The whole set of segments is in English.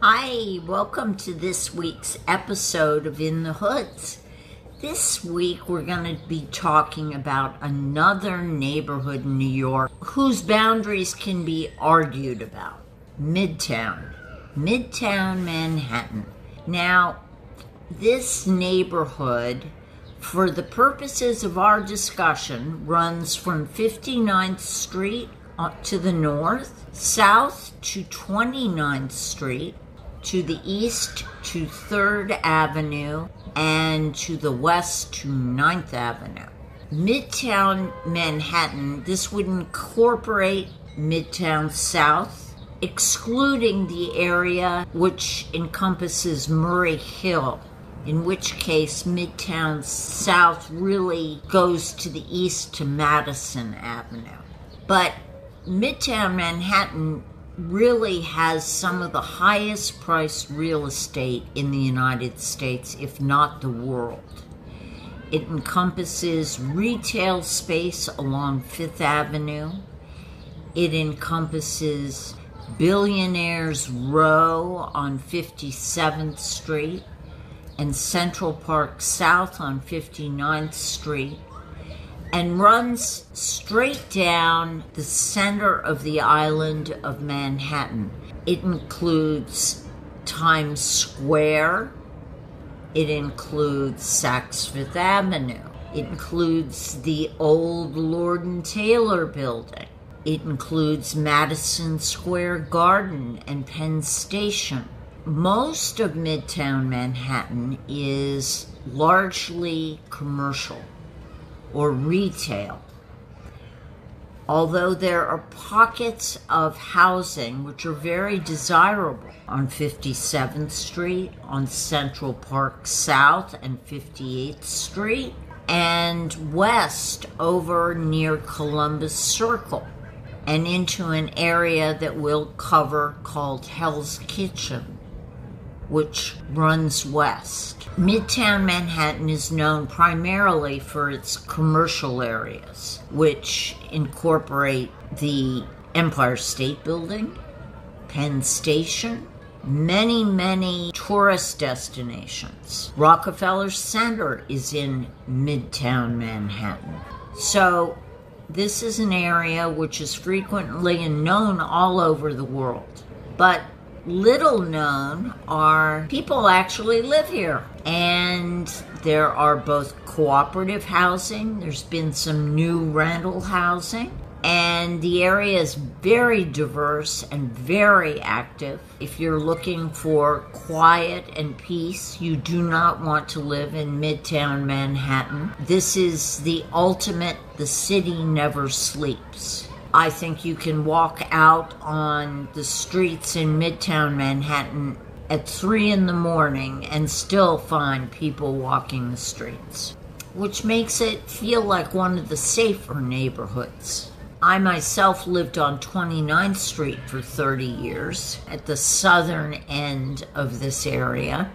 Hi, welcome to this week's episode of In the Hoods. This week we're going to be talking about another neighborhood in New York whose boundaries can be argued about. Midtown Manhattan. Now, this neighborhood, for the purposes of our discussion, runs from 59th Street to the north, south to 29th Street, to the east to 3rd Avenue, and to the west to 9th Avenue. Midtown Manhattan, this would incorporate Midtown South, excluding the area which encompasses Murray Hill, in which case Midtown South really goes to the east to Madison Avenue. But Midtown Manhattan really has some of the highest priced real estate in the United States, if not the world. It encompasses retail space along 5th Avenue. It encompasses Billionaires Row on 57th Street and Central Park South on 59th Street, and runs straight down the center of the island of Manhattan. It includes Times Square. It includes Saks Fifth Avenue. It includes the old Lord & Taylor building. It includes Madison Square Garden and Penn Station. Most of Midtown Manhattan is largely commercial or retail, although there are pockets of housing which are very desirable on 57th Street, on Central Park South and 58th Street, and west over near Columbus Circle, and into an area that we'll cover called Hell's Kitchen, which runs west. Midtown Manhattan is known primarily for its commercial areas, which incorporate the Empire State Building, Penn Station, many tourist destinations. Rockefeller Center is in Midtown Manhattan. So this is an area which is frequently and known all over the world. But little known are people actually live here, and there are both cooperative housing, there's been some new rental housing, and the area is very diverse and very active. If you're looking for quiet and peace, you do not want to live in Midtown Manhattan. This is the ultimate, the city never sleeps. I think you can walk out on the streets in Midtown Manhattan at 3 in the morning and still find people walking the streets, which makes it feel like one of the safer neighborhoods. I myself lived on 29th Street for 30 years at the southern end of this area,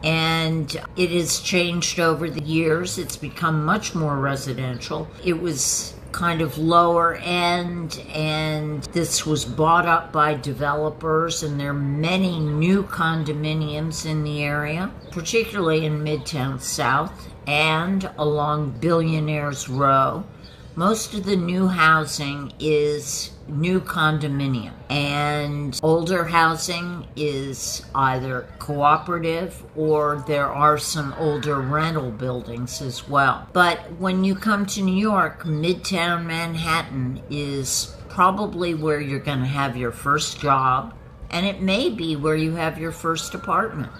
and it has changed over the years. It's become much more residential. It was kind of lower end, and this was bought up by developers, and there are many new condominiums in the area, particularly in Midtown South and along Billionaires Row. Most of the new housing is new condominium, and older housing is either cooperative or there are some older rental buildings as well. But when you come to New York, Midtown Manhattan is probably where you're going to have your first job, and it may be where you have your first apartment.